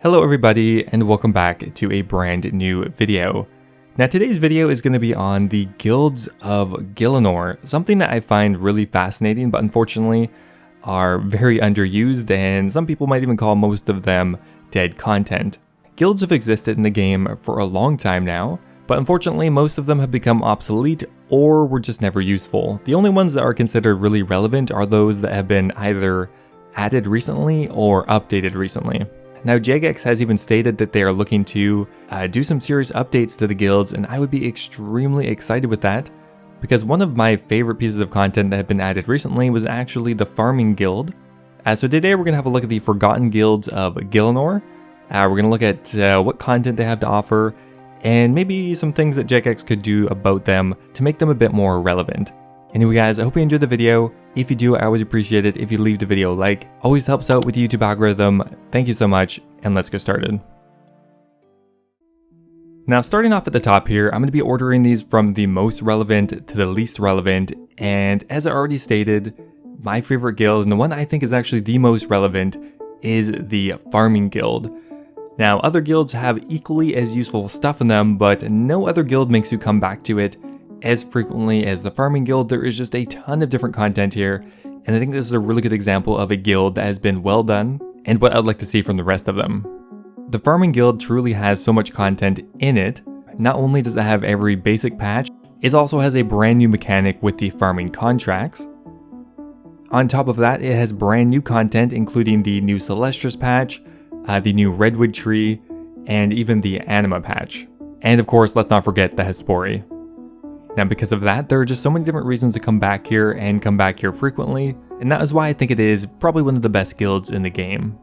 Hello everybody and welcome back to a brand new video. Now today's video is going to be on the guilds of Gielinor, something that I find really fascinating but unfortunately are very underused and some people might even call most of them dead content. Guilds have existed in the game for a long time now, but unfortunately most of them have become obsolete or were just never useful. The only ones that are considered really relevant are those that have been either added recently or updated recently. Now jagex has even stated that they are looking to do some serious updates to the guilds, and I would be extremely excited with that because one of my favorite pieces of content that have been added recently was actually the farming guild. So today we're going to have a look at the forgotten guilds of Gielinor. We're going to look at what content they have to offer and maybe some things that jagex could do about them to make them a bit more relevant. Anyway guys, I hope you enjoyed the video. If you do, I always appreciate it if you leave the video a like. Always helps out with the YouTube algorithm. Thank you so much, and let's get started. Now starting off at the top here, I'm going to be ordering these from the most relevant to the least relevant, and as I already stated, my favorite guild, and the one I think is actually the most relevant, is the farming guild. Now other guilds have equally as useful stuff in them, but no other guild makes you come back to it as frequently as the farming guild. There is just a ton of different content here, and I think this is a really good example of a guild that has been well done and what I'd like to see from the rest of them. The farming guild truly has so much content in it. Not only does it have every basic patch, it also has a brand new mechanic with the farming contracts. On top of that, it has brand new content including the new Celestris patch, the new redwood tree, and even the anima patch. And of course, let's not forget the Hespori. Now because of that, there are just so many different reasons to come back here and come back here frequently, and that is why I think it is probably one of the best guilds in the game.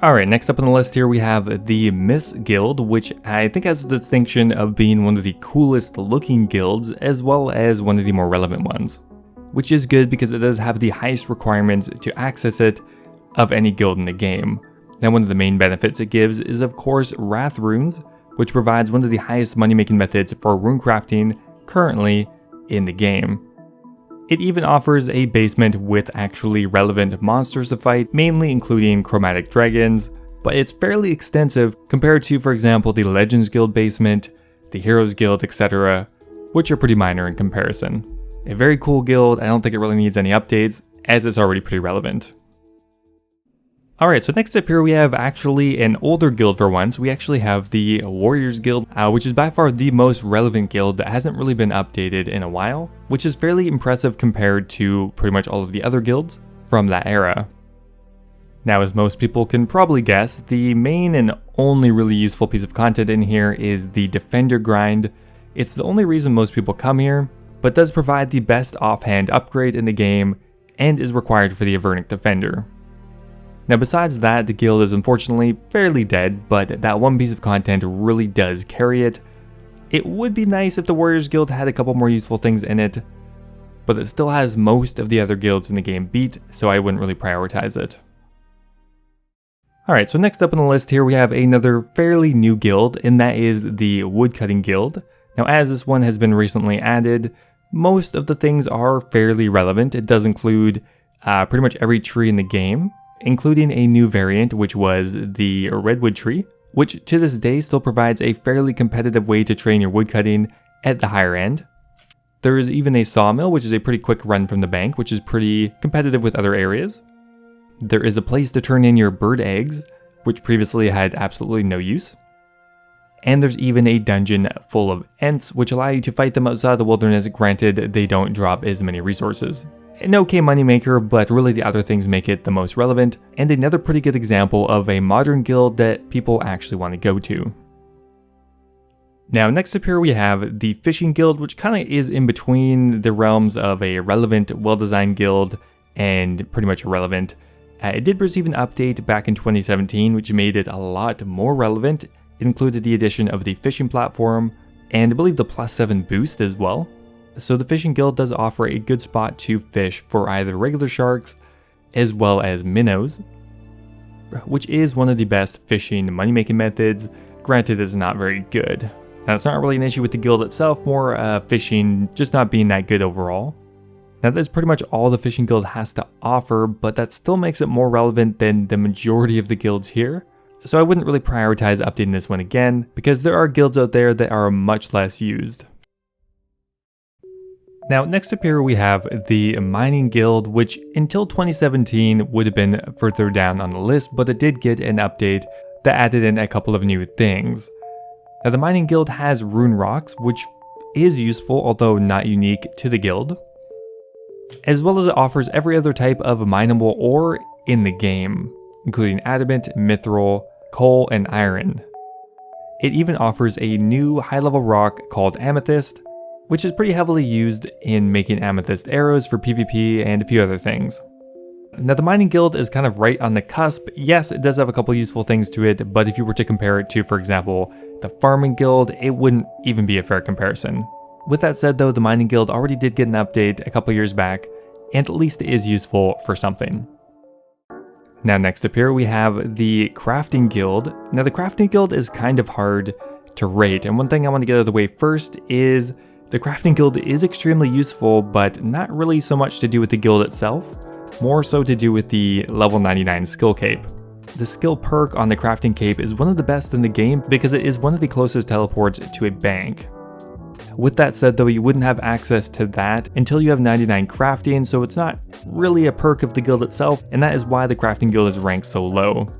Alright, next up on the list here we have the Myths Guild, which I think has the distinction of being one of the coolest looking guilds as well as one of the more relevant ones. Which is good because it does have the highest requirements to access it of any guild in the game. Now one of the main benefits it gives is of course Wrath Runes, which provides one of the highest money-making methods for rune crafting currently in the game. It even offers a basement with actually relevant monsters to fight, mainly including chromatic dragons, but it's fairly extensive compared to, for example, the Legends Guild basement, the Heroes Guild, etc., which are pretty minor in comparison. A very cool guild. I don't think it really needs any updates, as it's already pretty relevant. Alright, so next up here we have actually an older guild for once. We actually have the Warriors Guild, which is by far the most relevant guild that hasn't really been updated in a while, which is fairly impressive compared to pretty much all of the other guilds from that era. Now as most people can probably guess, the main and only really useful piece of content in here is the Defender grind. It's the only reason most people come here, but does provide the best offhand upgrade in the game and is required for the Avernic Defender. Now besides that, the guild is unfortunately fairly dead, but that one piece of content really does carry it. It would be nice if the Warriors Guild had a couple more useful things in it, but it still has most of the other guilds in the game beat, so I wouldn't really prioritize it. Alright, so next up on the list here we have another fairly new guild, and that is the Woodcutting Guild. Now as this one has been recently added, most of the things are fairly relevant. It does include pretty much every tree in the game, including a new variant which was the redwood tree, which to this day still provides a fairly competitive way to train your woodcutting at the higher end. There is even a sawmill, which is a pretty quick run from the bank, which is pretty competitive with other areas. There is a place to turn in your bird eggs, which previously had absolutely no use. And there's even a dungeon full of Ents, which allow you to fight them outside the wilderness, granted they don't drop as many resources. An okay moneymaker, but really the other things make it the most relevant, and another pretty good example of a modern guild that people actually want to go to. Now next up here we have the Fishing Guild, which kind of is in between the realms of a relevant, well-designed guild and pretty much irrelevant. It did receive an update back in 2017, which made it a lot more relevant. It included the addition of the fishing platform, and I believe the +7 boost as well. So the Fishing Guild does offer a good spot to fish for either regular sharks as well as minnows, which is one of the best fishing money-making methods. Granted, it's not very good. Now it's not really an issue with the guild itself, more fishing just not being that good overall. Now that's pretty much all the Fishing Guild has to offer, but that still makes it more relevant than the majority of the guilds here. so I wouldn't really prioritize updating this one again, because there are guilds out there that are much less used. Now, next up here we have the Mining Guild, which until 2017 would have been further down on the list, but it did get an update that added in a couple of new things. Now, the Mining Guild has rune rocks, which is useful, although not unique to the guild, as well as it offers every other type of mineable ore in the game, including adamant, mithril, coal, and iron. It even offers a new high-level rock called amethyst, which is pretty heavily used in making amethyst arrows for PvP and a few other things. Now, the Mining Guild is kind of right on the cusp. Yes, it does have a couple useful things to it, but if you were to compare it to, for example, the Farming Guild, it wouldn't even be a fair comparison. With that said though, the Mining Guild already did get an update a couple years back, and at least it is useful for something. Now, next up here we have the Crafting Guild. Now, the Crafting Guild is kind of hard to rate, and one thing I want to get out of the way first is the Crafting Guild is extremely useful, but not really so much to do with the guild itself, more so to do with the level 99 skill cape. The skill perk on the crafting cape is one of the best in the game because it is one of the closest teleports to a bank. With that said though, you wouldn't have access to that until you have 99 crafting, so it's not really a perk of the guild itself, and that is why the Crafting Guild is ranked so low.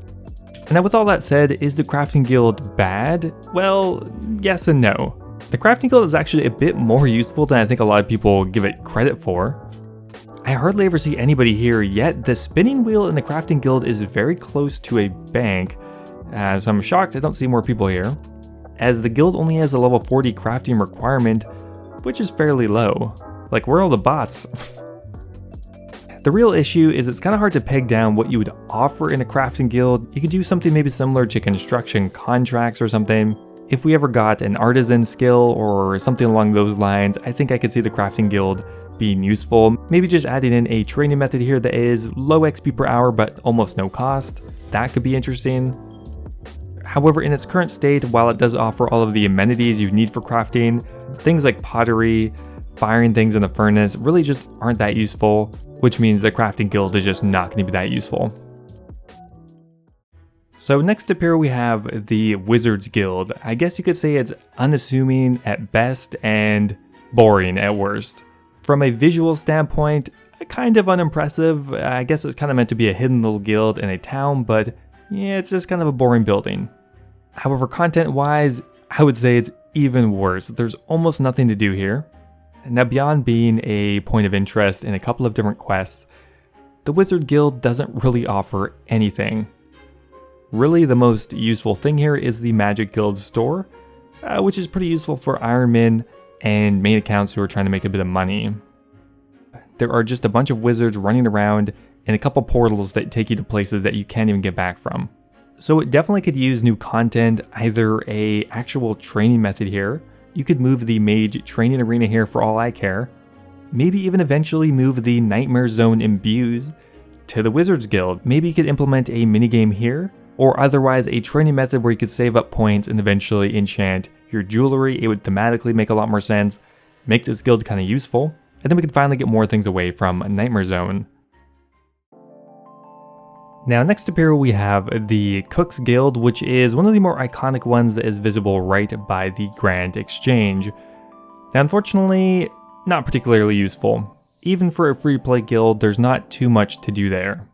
Now, with all that said, is the Crafting Guild bad? Well, yes and no. The Crafting Guild is actually a bit more useful than I think a lot of people give it credit for. I hardly ever see anybody here, yet the spinning wheel in the Crafting Guild is very close to a bank, so I'm shocked I don't see more people here, as the guild only has a level 40 crafting requirement, which is fairly low. Like, where are all the bots? The real issue is it's kind of hard to peg down what you would offer in a Crafting Guild. You could do something maybe similar to construction contracts or something. If we ever got an artisan skill or something along those lines, I think I could see the Crafting Guild being useful. Maybe just adding in a training method here that is low XP per hour but almost no cost. That could be interesting. However, in its current state, while it does offer all of the amenities you need for crafting, things like pottery, firing things in the furnace really just aren't that useful, which means the Crafting Guild is just not going to be that useful. So next up here we have the Wizards Guild. I guess you could say it's unassuming at best and boring at worst. From a visual standpoint, kind of unimpressive. I guess it's kind of meant to be a hidden little guild in a town, but yeah, it's just kind of a boring building. However, content-wise, I would say it's even worse. There's almost nothing to do here. Now, beyond being a point of interest in a couple of different quests, the Wizard Guild doesn't really offer anything. Really, the most useful thing here is the Magic Guild store, which is pretty useful for Ironmen and main accounts who are trying to make a bit of money. There are just a bunch of wizards running around and a couple portals that take you to places that you can't even get back from. So it definitely could use new content, either a actual training method here. You could move the mage training arena here for all I care. Maybe even eventually move the Nightmare Zone imbues to the Wizards Guild. Maybe you could implement a minigame here, or otherwise a training method where you could save up points and eventually enchant your jewelry. It would thematically make a lot more sense, make this guild kind of useful, and then we could finally get more things away from Nightmare Zone. Now, next up here we have the Cooks Guild, which is one of the more iconic ones that is visible right by the Grand Exchange. Now, unfortunately, not particularly useful. Even for a free-to-play guild, there's not too much to do there.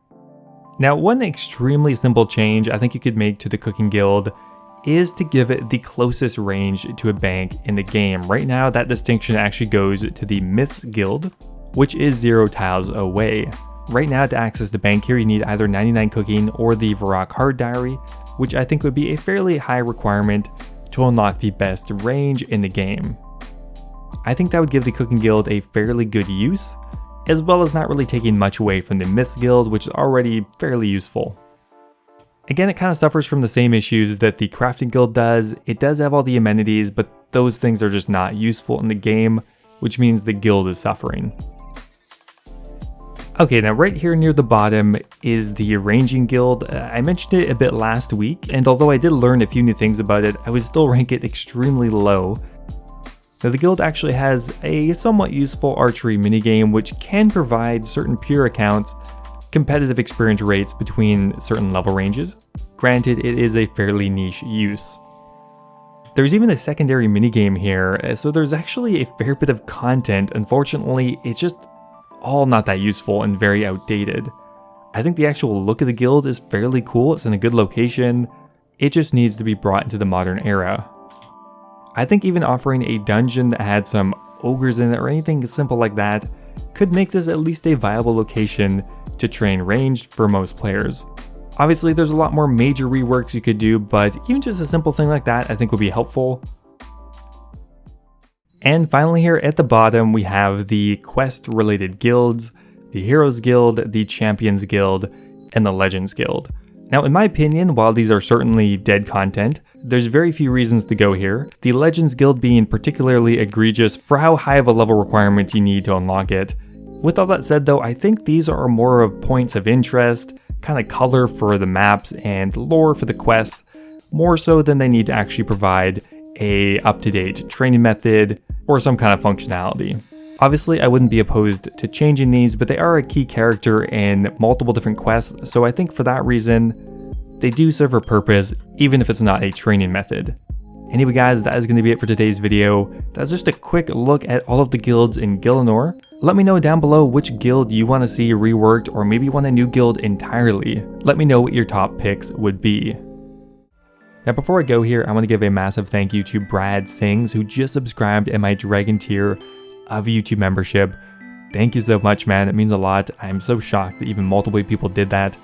Now, one extremely simple change I think you could make to the Cooking Guild is to give it the closest range to a bank in the game. Right now, that distinction actually goes to the Myths Guild, which is 0 tiles away. Right now, to access the bank here, you need either 99 cooking or the Varrock Hard Diary, which I think would be a fairly high requirement to unlock the best range in the game. I think that would give the Cooking Guild a fairly good use, as well as not really taking much away from the Myths Guild, which is already fairly useful. Again, it kind of suffers from the same issues that the Crafting Guild does. It does have all the amenities, but those things are just not useful in the game, which means the guild is suffering. Okay, now right here near the bottom is the Arranging Guild. I mentioned it a bit last week, and although I did learn a few new things about it, I would still rank it extremely low. Now, the guild actually has a somewhat useful archery minigame which can provide certain pure accounts competitive experience rates between certain level ranges. Granted, it is a fairly niche use. There's even a secondary minigame here, so there's actually a fair bit of content. Unfortunately, it's just all not that useful and very outdated. I think the actual look of the guild is fairly cool, it's in a good location, it just needs to be brought into the modern era. I think even offering a dungeon that had some ogres in it or anything simple like that could make this at least a viable location to train ranged for most players. Obviously there's a lot more major reworks you could do, but even just a simple thing like that I think would be helpful. And finally here at the bottom we have the quest related guilds, the Heroes Guild, the Champions Guild, and the Legends Guild. Now in my opinion, while these are certainly dead content, there's very few reasons to go here, the Legends Guild being particularly egregious for how high of a level requirement you need to unlock it. With all that said though, I think these are more of points of interest, kind of color for the maps and lore for the quests, more so than they need to actually provide a up-to-date training method or some kind of functionality. Obviously I wouldn't be opposed to changing these, but they are a key character in multiple different quests, so I think for that reason, they do serve a purpose, even if it's not a training method. Anyway guys, that is going to be it for today's video. That's just a quick look at all of the guilds in Gielinor. Let me know down below which guild you want to see reworked, or maybe you want a new guild entirely. Let me know what your top picks would be. Now before I go here, I want to give a massive thank you to Brad Sings, who just subscribed at my Dragon tier of YouTube membership. Thank you so much, man, it means a lot. I'm so shocked that even multiple people did that.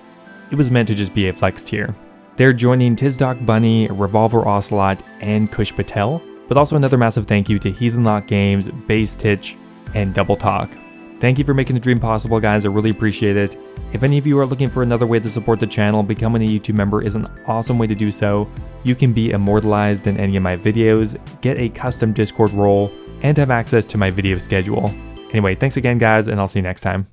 It was meant to just be a flex tier. They're joining Tizdoc Bunny, Revolver Ocelot, and Kush Patel, but also another massive thank you to Heathen Lock Games, Base Titch, and Double Talk. Thank you for making the dream possible, guys, I really appreciate it. If any of you are looking for another way to support the channel, becoming a YouTube member is an awesome way to do so. You can be immortalized in any of my videos, get a custom Discord role, and have access to my video schedule. Anyway, thanks again guys, and I'll see you next time.